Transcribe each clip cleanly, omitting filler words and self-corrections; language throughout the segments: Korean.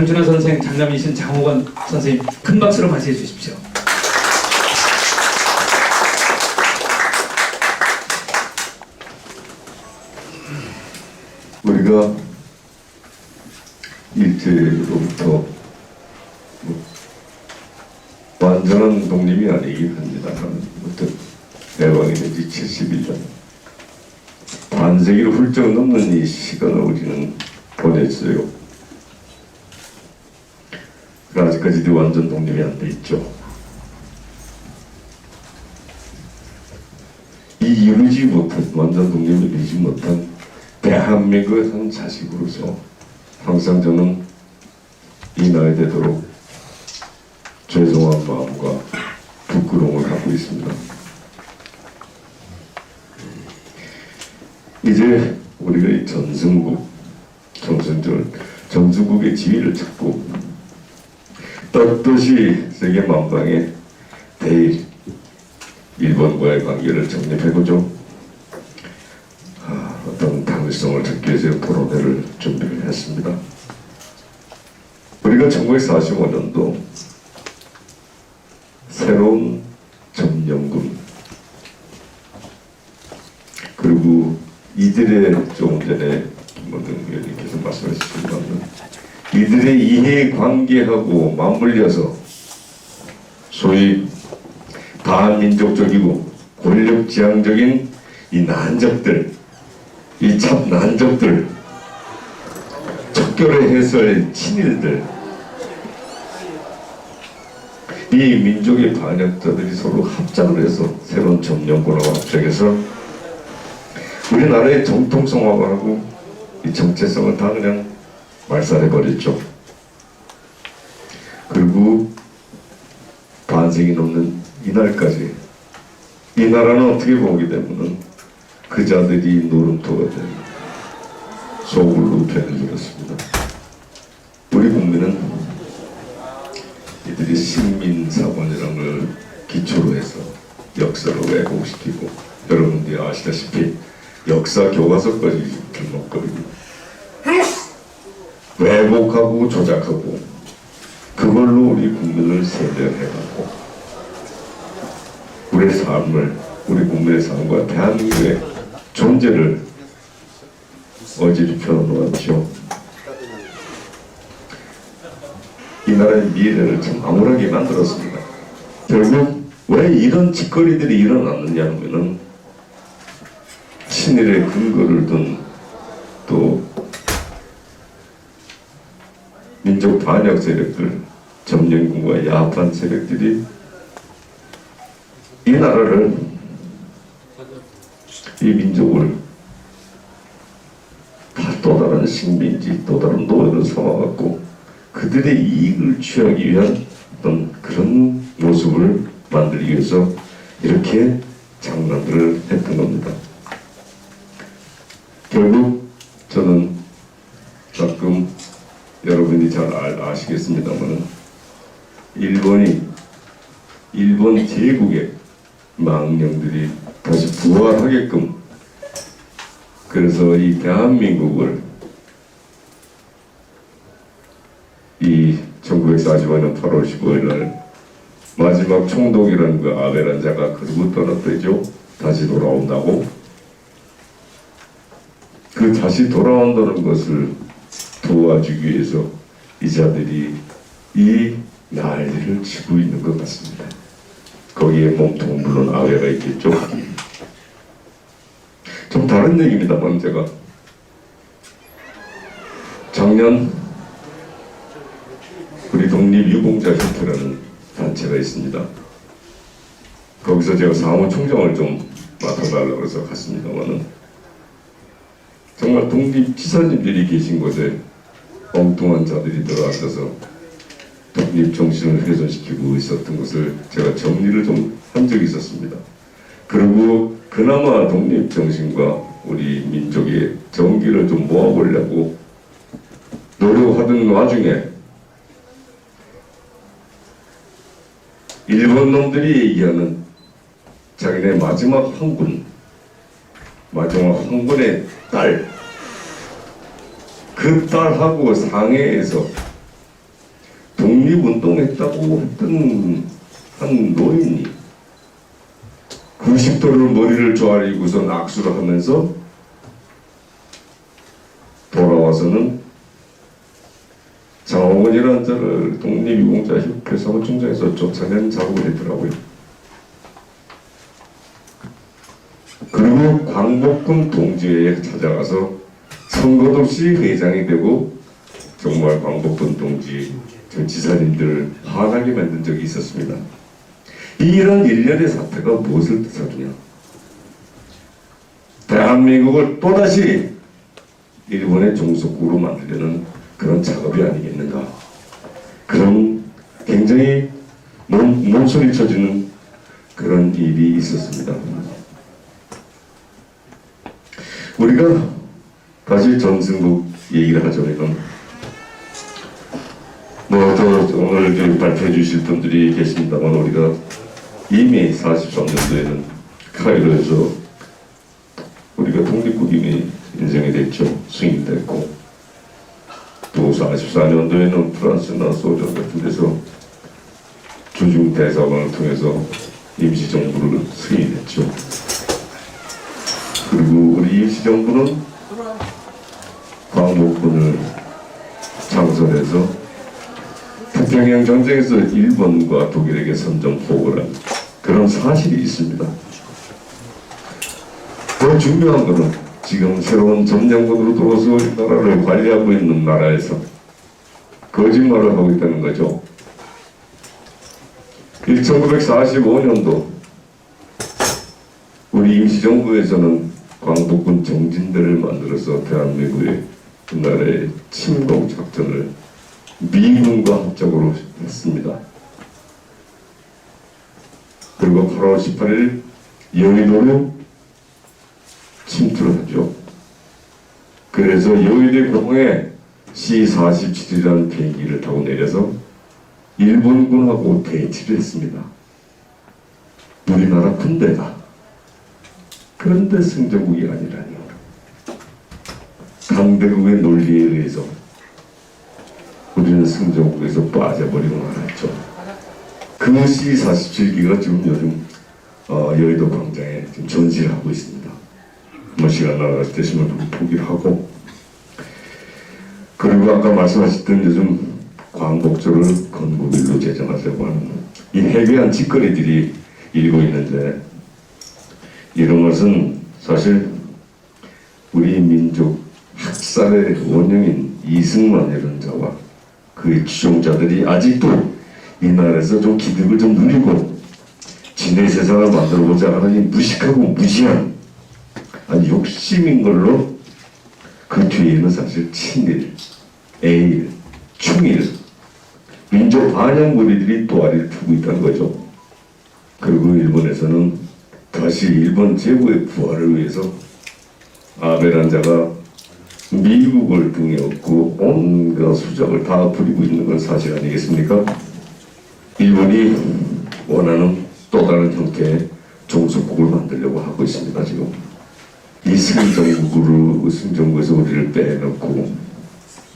장준하 선생 장남이신 장호건 선생님 큰 박수로 맞이해 주십시오. 우리가 일제로부터 완전한 독립이 아니긴 합니다만 어떤 해방이 된 지 71년 반세기를 훌쩍 넘는 이 시간을 우리는 보냈어요. 아직까지도 완전 독립이 안 돼 있죠. 이 이루지 못한 완전 독립을 이루지 못한 대한민국의 한 자식으로서 항상 저는 이 나이 되도록 죄송한 마음과 부끄러움을 갖고 있습니다. 이제 우리가 이 전승국의 지위를 찾고 떳떳이 세계 만방에 대일 일본과의 관계를 정립해보죠. 어떤 당위성을 찾기 위해서 토론회를 준비를 했습니다. 우리가 1945년도 새로운 점령군 그리고 이들의 조금 전에 김원등 의원님께서 말씀하셨지만 이들의 이해관계하고 맞물려서 소위 반민족적이고 권력지향적인 이 난적들 이 참 난적들 척결의 해설 친일들 이 민족의 반역자들이 서로 합작을 해서 새로운 점령군하고 합작해서 우리나라의 정통성화하고 이 정체성을 다 그냥 말살해버렸죠. 그리고 반세기 넘는 이날까지 이 나라는 어떻게 보게 되면은 그 자들이 노름토가 된 소굴로 변해버렸습니다. 우리 국민은 이들이 식민사관이라는 걸 기초로 해서 역사를 왜곡시키고 여러분들이 아시다시피 역사 교과서까지 들먹거리고 왜곡하고 조작하고 그걸로 우리 국민을 세뇌해가고 우리 국민의 삶과 대한민국의 존재를 어지럽혀 놓았죠. 이 나라의 미래를 참 암울하게 만들었습니다. 결국 왜 이런 짓거리들이 일어났느냐 하면은 친일의 근거를 둔 또 민족 반역 세력들, 점령군과 야합한 세력들이 이 나라를, 이 민족을 또 다른 식민지, 또 다른 노예로 삼아갖고 그들의 이익을 취하기 위한 어떤 그런 모습을 만들기 위해서 이렇게 장난들을 했던 겁니다. 결국 저는 가끔 여러분이 잘 아시겠습니다만 일본 제국의 망령들이 다시 부활하게끔 그래서 이 대한민국을 이 1945년 8월 15일 날 마지막 총독이라는 그 아베란 자가 그러고 떠났대죠. 다시 돌아온다고. 그 다시 돌아온다는 것을 도와주기 위해서 이 자들이 이 난리를 치고 있는 것 같습니다. 거기에 몸통 물론 아베가 있겠죠. 좀 다른 얘기입니다만 제가 작년 우리 독립유공자협회라는 단체가 있습니다. 거기서 제가 사무총장을 좀 맡아달라고 해서 갔습니다만은 정말 독립지사님들이 계신 곳에 엉뚱한 자들이 들어앉아서 독립정신을 훼손시키고 있었던 것을 제가 정리를 좀 한 적이 있었습니다. 그리고 그나마 독립정신과 우리 민족의 정기를 좀 모아보려고 노력하던 와중에 일본 놈들이 얘기하는 자기네 마지막 황군의 딸, 그 딸하고 상해에서 독립운동했다고 했던 한 노인이 90도를 머리를 조아리고선 악수를 하면서 돌아와서는 장원이라는 자를 독립유공자협회 사무총장에서 쫓아낸 작업을 했더라고요. 그리고 광복군 동지회에 찾아가서 선거 없이 회장이 되고 정말 광복군 동지 정치사님들을 화나게 만든 적이 있었습니다. 이런 일련의 사태가 무엇을 뜻하느냐? 대한민국을 또다시 일본의 종속국으로 만들려는 그런 작업이 아니겠는가? 그런 굉장히 몸소리 쳐지는 그런 일이 있었습니다. 우리가 다시 전승국 얘기를 하자면 더 오늘 발표해 주실 분들이 계십니다만 우리가 이미 43년도에는 카이로에서 우리가 독립국이 이미 인정이 됐죠. 승인됐고 또 44년도에는 프랑스나 소련 같은 데서 주중 대사관을 통해서 임시정부를 승인했죠. 그리고 우리 임시정부는 광복군을 창설해서 태평양 전쟁에서 일본과 독일에게 선전포고를 한 그런 사실이 있습니다. 더 중요한 것은 지금 새로운 점령군으로 들어서 우리나라를 관리하고 있는 나라에서 거짓말을 하고 있다는 거죠. 1945년도 우리 임시정부에서는 광복군 정진대를 만들어서 대한민국의 그나라의 침공 작전을 미군과 합작으로 했습니다. 그리고 8월 18일 여의도로 침투를 하죠. 그래서 여의도 공항에 C-47이라는 비행기를 타고 내려서 일본군하고 대치를 했습니다. 우리나라 군대가. 그런데 승전국이 아니라니. 강대국의 논리에 의해서 우리는 승전국에서 빠져버리고 말았죠. 그 C-47기가 지금 요즘 여의도 광장에 지금 전시를 하고 있습니다. 시간 되시면 보기를 하고, 그리고 아까 말씀하셨던 요즘 광복절을 건국일로 제정하려고 하는 이 해괴한 짓거리들이 일고 있는데, 이런 것은 사실 우리 민족 학살의 원흉인 이승만이라는 자와 그의 추종자들이 아직도 이 나라에서 좀 기득을 좀 누리고 진의 세상을 만들어보자 하는 무식하고 무시한 아니 욕심인 걸로 그 뒤에는 사실 친일, 애일, 충일, 민족 반영 무리들이 도아리를 펴고 있다는 거죠. 그리고 일본에서는 다시 일본 제국의 부활을 위해서 아베란 자가 미국을 등에 업고 온갖 수작을 다 부리고 있는 건 사실 아니겠습니까? 일본이 원하는 또 다른 형태의 종속국을 만들려고 하고 있습니다. 지금 이 승정국에서 우리를 빼놓고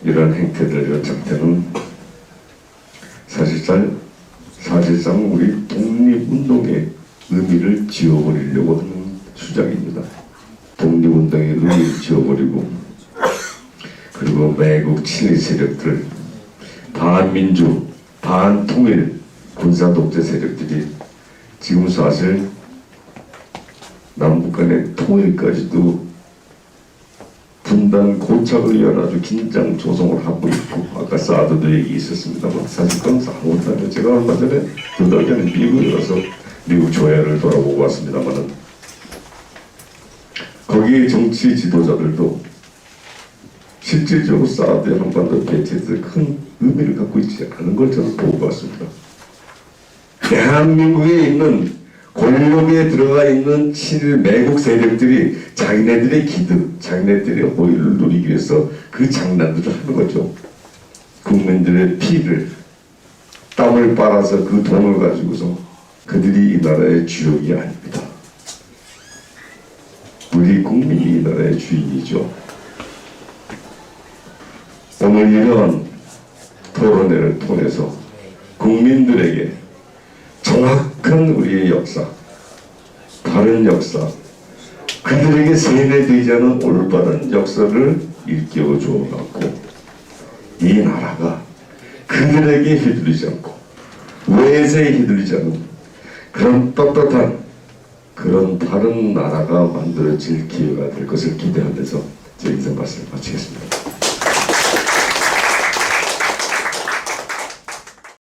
이런 행태들, 이런 작태는 사실상 우리 독립운동의 의미를 지워버리려고 하는 수작입니다. 독립운동의 의미를 지워버리고, 그리고 매국 친일 세력들, 반민주, 반통일 군사독재 세력들이 지금 사실 남북 간의 통일까지도 분단 고착을 위한 아주 긴장 조성을 하고 있고, 아까 사드도 얘기 있었습니다만 사실 그건 아무것도 아니에요. 제가 얼마 전에 두 달 전에 미국에 가서 미국 조야를 돌아보고 왔습니다만은 거기에 정치 지도자들도 실질적으로 사드 한반도 배치에서 큰 의미를 갖고 있지 않은 걸 저는 보고 왔습니다. 대한민국에 있는 권력에 들어가 있는 친일 매국 세력들이 자기네들의 기득, 자기네들의 호의를 누리기 위해서 그 장난들을 하는 거죠. 국민들의 피를, 땀을 빨아서 그 돈을 가지고서 그들이 이 나라의 주역이 아닙니다. 우리 국민이 이 나라의 주인이죠. 오늘 이런 토론회를 통해서 국민들에게 정확한 우리의 역사, 바른 역사, 그들에게 세뇌되지 않은 올바른 역사를 일깨워 주어갖고 이 나라가 그들에게 휘둘리지 않고 외세에 휘둘리지 않는 그런 떳떳한 그런 바른 나라가 만들어질 기회가 될 것을 기대하면서 제 인생 말씀을 마치겠습니다.